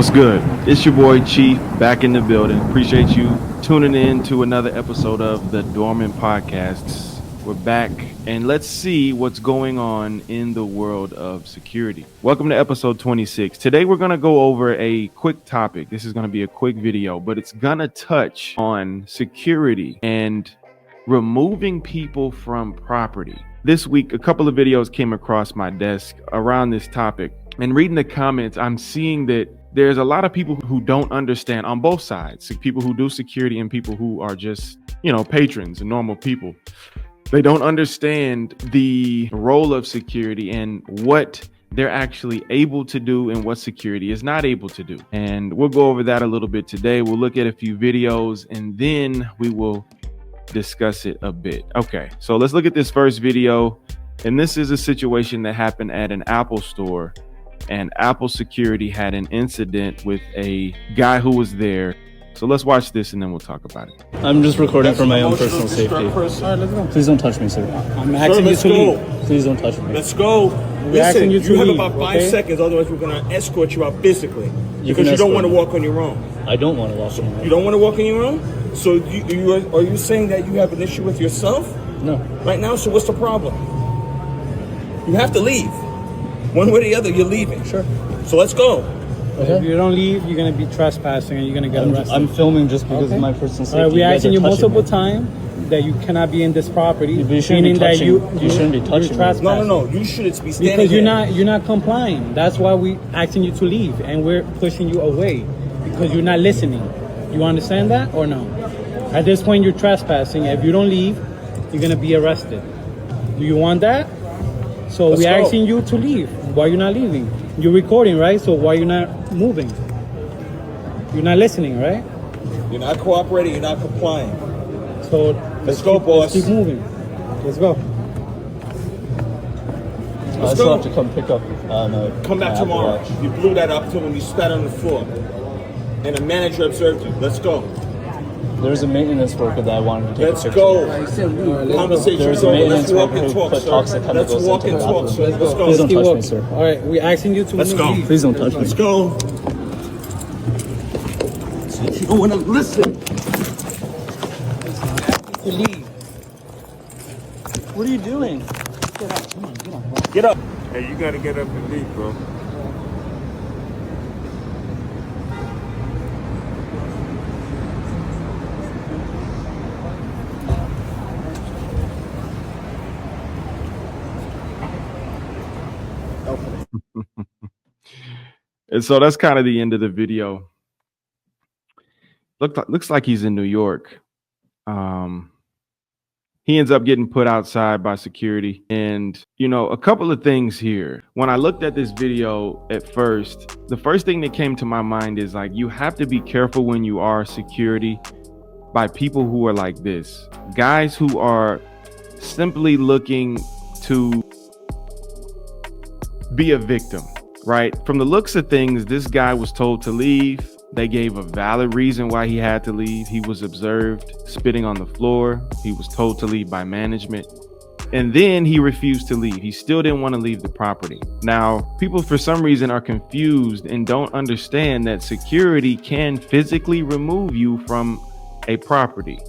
What's good? It's your boy Chief back in the building. Appreciate you tuning in to another episode of the Doormen Podcast. We're back and let's see what's going on in the world of security. Welcome to episode 26. Today we're going to go over a quick topic. This is going to be a quick video, but it's going to touch on security and removing people from property. This week, a couple of videos came across my desk around this topic. And reading the comments, I'm seeing that there's a lot of people who don't understand on both sides, people who do security and people who are just, patrons and normal people. They don't understand the role of security and what they're actually able to do and what security is not able to do. And we'll go over that a little bit today. We'll look at a few videos and then we will discuss it a bit. Okay, so let's look at this first video. And this is a situation that happened at an Apple store. And Apple security had an incident with a guy who was there. So let's watch this and then we'll talk about it. I'm just recording for my own personal safety. All right, let's go. Please don't touch me, sir. I'm asking you to leave. Please don't touch me. Let's go. Listen, asking you to you have leave, about 5 okay? seconds, otherwise we're going to escort you out physically. Because you escort don't want to me. walk on your own. I don't want to walk on You don't want to walk on your own? So are you saying that you have an issue with yourself No. right now? So what's the problem? You have to leave. One way or the other, you're leaving. Sure. So let's go. If you don't leave, you're going to be trespassing and you're going to get arrested. I'm filming just because of my personal safety. All right, we're asking you guys are touching multiple me. times that you cannot be in this property. But you shouldn't be meaning that touching- you shouldn't be touching me. trespassing. No. You shouldn't be standing Because here. you're not complying. That's why we're asking you to leave and we're pushing you away because you're not listening. You understand that or no? At this point, you're trespassing. If you don't leave, you're going to be arrested. Do you want that? So Let's we're go. asking you to leave. Why you're not leaving? You're recording, right? So why you're not moving? You're not listening, right? You're not cooperating. You're not complying. So Let's go, boss. Keep moving. Let's go. I still have to come pick up. Come back my tomorrow. Apple Watch. You blew that up to when you spat on the floor. And a manager observed you. Let's go. There's a maintenance worker that I wanted to take Let's a picture. go. Let's Conversation's There's a over. maintenance Let's walk worker and who talk, put sir. toxic Let's chemicals walk into and the talk, bathroom. sir. Let's go. Please don't keep touch me, walking. sir. All right, we're asking you to Let's go. leave. Please don't touch me. Let's go. You don't want to listen. To leave. What are you doing? Get up. Hey, you got to get up and leave, bro. And so that's kind of the end of the video. Looks like he's in New York. He ends up getting put outside by security. And, a couple of things here. When I looked at this video at first, the first thing that came to my mind is like, you have to be careful when you are security by people who are like this. Guys who are simply looking to be a victim, right? From the looks of things, this guy was told to leave. They gave a valid reason why he had to leave. He was observed spitting on the floor. He was told to leave by management. And then he refused to leave. He still didn't want to leave the property. Now, people for some reason are confused and don't understand that security can physically remove you from a property.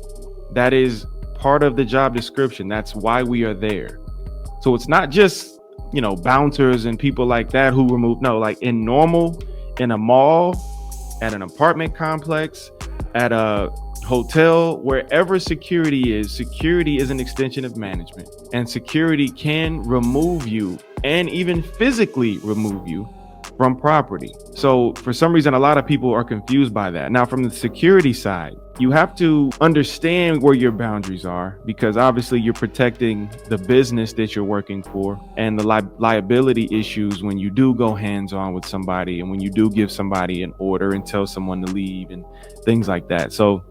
That is part of the job description. That's why we are there. So it's not just, bouncers and people like that who remove. No, like in a mall, at an apartment complex, at a hotel, wherever security is an extension of management, and security can remove you and even physically remove you from property. So for some reason, a lot of people are confused by that. Now, from the security side, you have to understand where your boundaries are, because obviously you're protecting the business that you're working for and the liability issues when you do go hands-on with somebody and when you do give somebody an order and tell someone to leave and things like that. So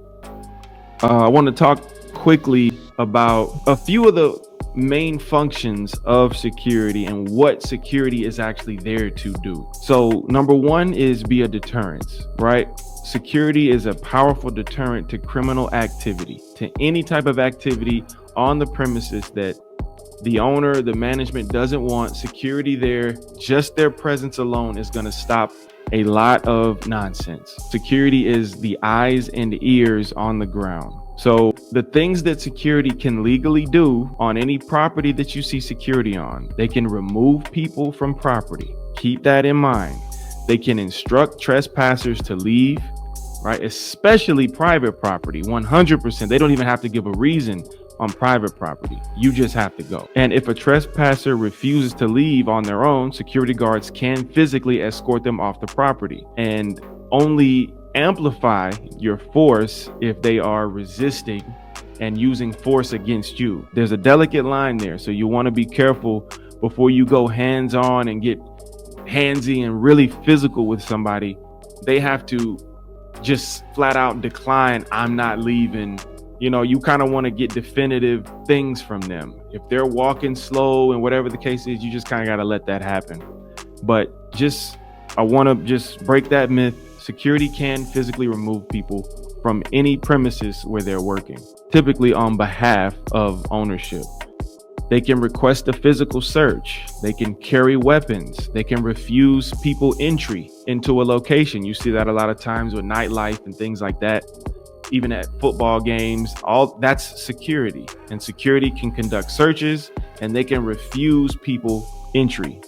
I want to talk quickly about a few of the main functions of security and what security is actually there to do. So number one is be a deterrence, right? Security is a powerful deterrent to criminal activity, to any type of activity on the premises that the owner, the management doesn't want. Security there, just their presence alone is going to stop a lot of nonsense. Security is the eyes and ears on the ground. So the things that security can legally do on any property that you see security on, they can remove people from property. Keep that in mind. They can instruct trespassers to leave, right? Especially private property, 100%. They don't even have to give a reason on private property. You just have to go. And if a trespasser refuses to leave on their own, security guards can physically escort them off the property and only amplify your force if they are resisting and using force against you. There's a delicate line there, so you want to be careful before you go hands-on and get handsy and really physical with somebody. They have to just flat out decline, I'm not leaving. You know, you kind of want to get definitive things from them. If they're walking slow and whatever the case is, you just kind of got to let that happen. But I want to just break that myth. Security can physically remove people from any premises where they're working, typically on behalf of ownership. They can request a physical search. They can carry weapons. They can refuse people entry into a location. You see that a lot of times with nightlife and things like that. Even at football games, all that's security. And security can conduct searches and they can refuse people entry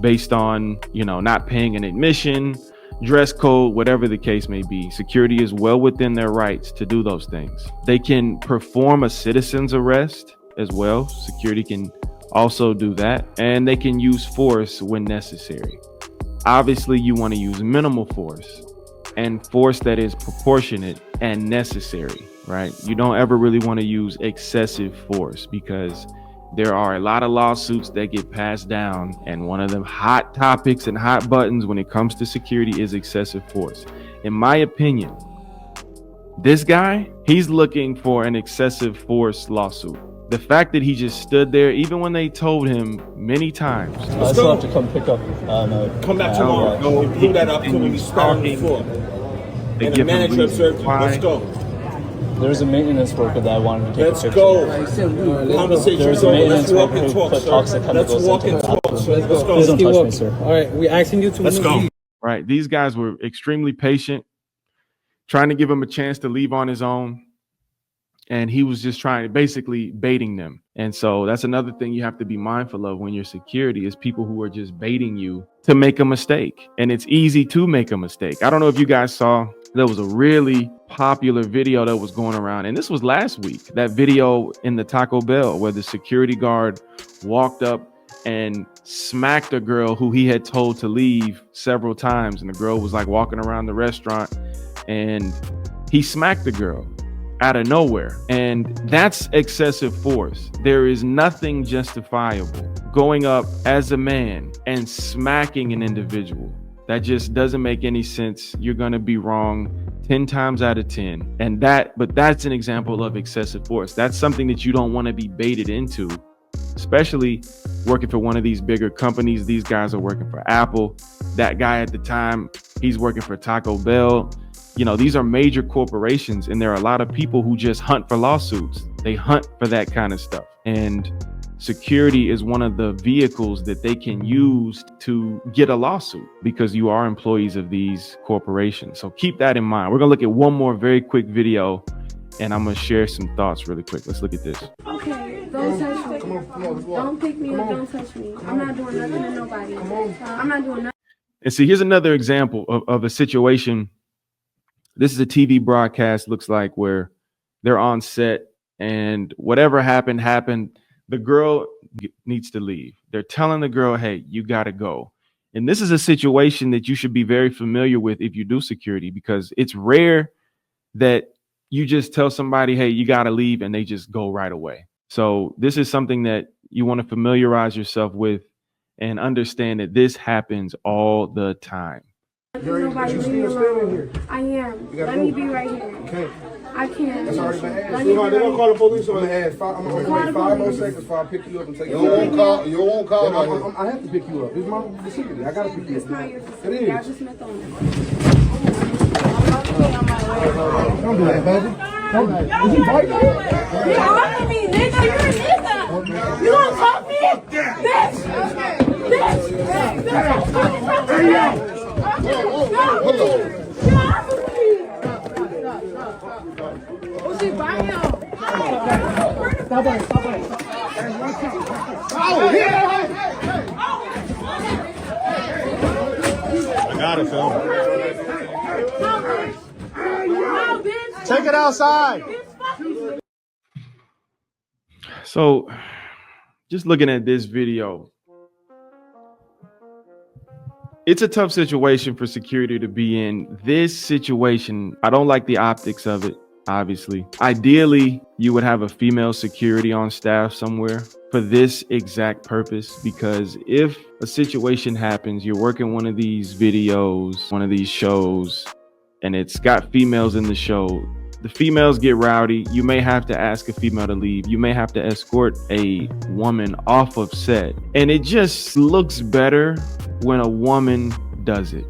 based on, not paying an admission, dress code, whatever the case may be. Security is well within their rights to do those things. They can perform a citizen's arrest as well. Security can also do that, and they can use force when necessary. Obviously, you want to use minimal force and force that is proportionate and necessary, right? You don't ever really want to use excessive force because there are a lot of lawsuits that get passed down, and one of the hot topics and hot buttons when it comes to security is excessive force. In my opinion, this guy, he's looking for an excessive force lawsuit. The fact that he just stood there, even when they told him many times, I still have to come pick up. Come back tomorrow. Go pull that up to when we start on the floor. And the manager observed you. Let's go. There's a maintenance worker that I wanted to take Let's a picture. go. Conversation. There's a maintenance Let's walk worker and who talk, put sir. toxic Let's chemicals walk into and the talk, apple. sir. Let's go. Please don't touch me, Up. sir. All right, we're asking you to Let's go. leave. right? These guys were extremely patient, trying to give him a chance to leave on his own. And he was just basically baiting them. And so that's another thing you have to be mindful of when you're security is people who are just baiting you to make a mistake. And it's easy to make a mistake. I don't know if you guys saw, there was a really popular video that was going around. And this was last week, that video in the Taco Bell where the security guard walked up and smacked a girl who he had told to leave several times. And the girl was like walking around the restaurant and he smacked the girl out of nowhere. And that's excessive force. There is nothing justifiable going up as a man and smacking an individual. That just doesn't make any sense. You're going to be wrong 10 times out of 10. But that's an example of excessive force. That's something that you don't want to be baited into, especially working for one of these bigger companies. These guys are working for Apple. That guy at the time, he's working for Taco Bell. You know, these are major corporations, and there are a lot of people who just hunt for lawsuits. They hunt for that kind of stuff. And security is one of the vehicles that they can use to get a lawsuit because you are employees of these corporations. So keep that in mind. We're going to look at one more very quick video, and I'm going to share some thoughts really quick. Let's look at this. Okay, don't touch me. Don't pick me up. Don't touch me. I'm not doing nothing to nobody. I'm not doing nothing. And see, here's another example of a situation. This is a TV broadcast, looks like, where they're on set and whatever happened. The girl needs to leave. They're telling the girl, hey, you got to go. And this is a situation that you should be very familiar with if you do security, because it's rare that you just tell somebody, hey, you got to leave, and they just go right away. So this is something that you want to familiarize yourself with and understand that this happens all the time. Nobody leave me alone. I am. Let me be right here. Okay. I can't. That's already been asked. Let me be They're gonna right call here. the police. I'm gonna add 5 more seconds before I pick you up and take you. You won't call. I have to pick you up. It's my facility. I gotta pick you up. It's not your It facility. I is. just met the owner. Don't do that, baby. Don't do that. Is he biting you? You talking to me, nigga. You're a nigga. You gonna talk me? Bitch. Bitch. Hey, yo. Hold on. Oh, she biting him. Stop it. Oh, yeah. I got it, Phil. No, bitch. Take it outside. So, just looking at this video, it's a tough situation for security to be in. This situation, I don't like the optics of it, obviously. Ideally, you would have a female security on staff somewhere for this exact purpose, because if a situation happens, you're working one of these videos, one of these shows, and it's got females in the show, the females get rowdy. You may have to ask a female to leave. You may have to escort a woman off of set. And it just looks better when a woman does it.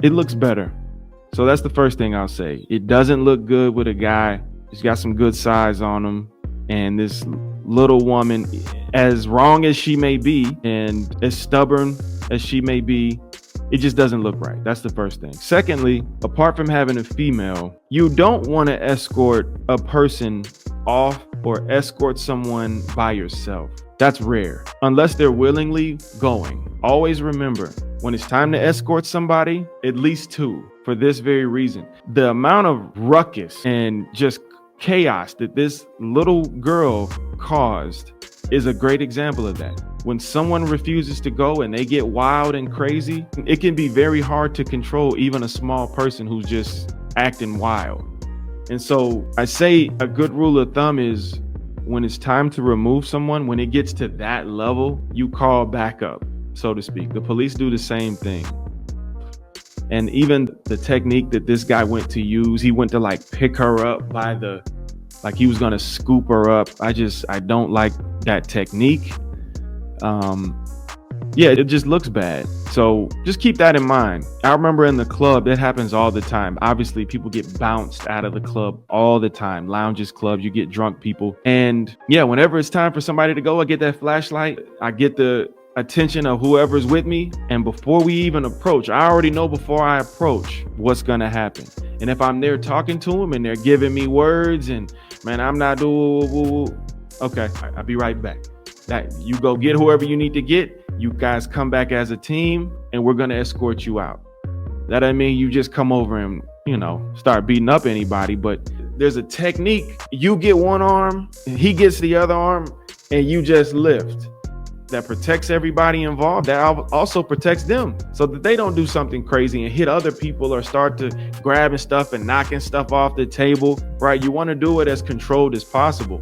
It looks better. So that's the first thing I'll say. It doesn't look good with a guy. He's got some good size on him. And this little woman, as wrong as she may be and as stubborn as she may be, it just doesn't look right. That's the first thing. Secondly, apart from having a female, you don't want to escort a person off or escort someone by yourself. That's rare, unless they're willingly going. Always remember, when it's time to escort somebody, at least two, for this very reason. The amount of ruckus and just chaos that this little girl caused is a great example of that. When someone refuses to go and they get wild and crazy, it can be very hard to control even a small person who's just acting wild. And so I say a good rule of thumb is when it's time to remove someone, when it gets to that level, you call backup, so to speak. The police do the same thing. And even the technique that this guy went to use, he went to like pick her up by the, like he was gonna scoop her up. I don't like that technique. Yeah, it just looks bad. So just keep that in mind. I remember in the club, that happens all the time. Obviously, people get bounced out of the club all the time. Lounges, clubs, you get drunk people. And yeah, whenever it's time for somebody to go, I get that flashlight. I get the attention of whoever's with me. And before we even approach, I already know before I approach what's going to happen. And if I'm there talking to them and they're giving me words and man, I'm not doing, okay, I'll be right back. That you go get whoever you need to get. You guys come back as a team and we're going to escort you out. That doesn't mean you just come over and, start beating up anybody, but there's a technique. You get one arm, he gets the other arm, and you just lift. That protects everybody involved. That also protects them so that they don't do something crazy and hit other people or start to grabbing stuff and knocking stuff off the table, right? You want to do it as controlled as possible.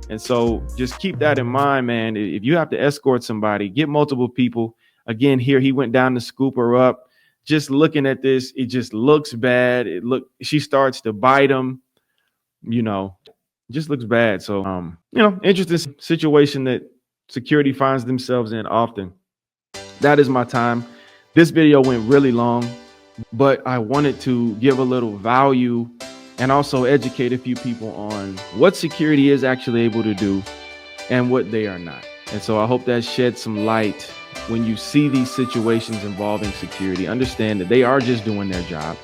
And so just keep that in mind, man. If you have to escort somebody, get multiple people. Again, here he went down to scoop her up. Just looking at this, it just looks bad. She starts to bite him, just looks bad. So, interesting situation that security finds themselves in often. That is my time. This video went really long, but I wanted to give a little value and also educate a few people on what security is actually able to do and what they are not. And so I hope that sheds some light when you see these situations involving security. Understand that they are just doing their job.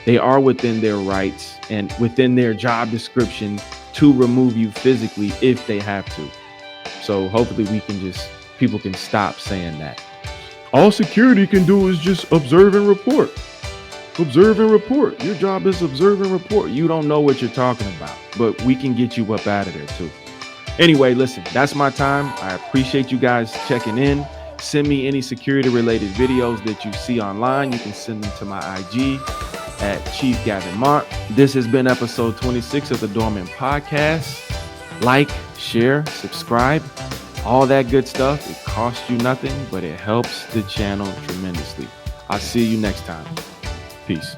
They are within their rights and within their job description to remove you physically if they have to. So hopefully people can stop saying that. All security can do is just observe and report. Observe and report. Your job is observe and report. You don't know what you're talking about, but we can get you up out of there too. Anyway, listen, that's my time. I appreciate you guys checking in. Send me any security related videos that you see online. You can send them to my IG at Chief Gavin Mark. This has been episode 26 of the Doormen Podcast. Like, share, subscribe, all that good stuff. It costs you nothing, but it helps the channel tremendously. I'll see you next time. Peace.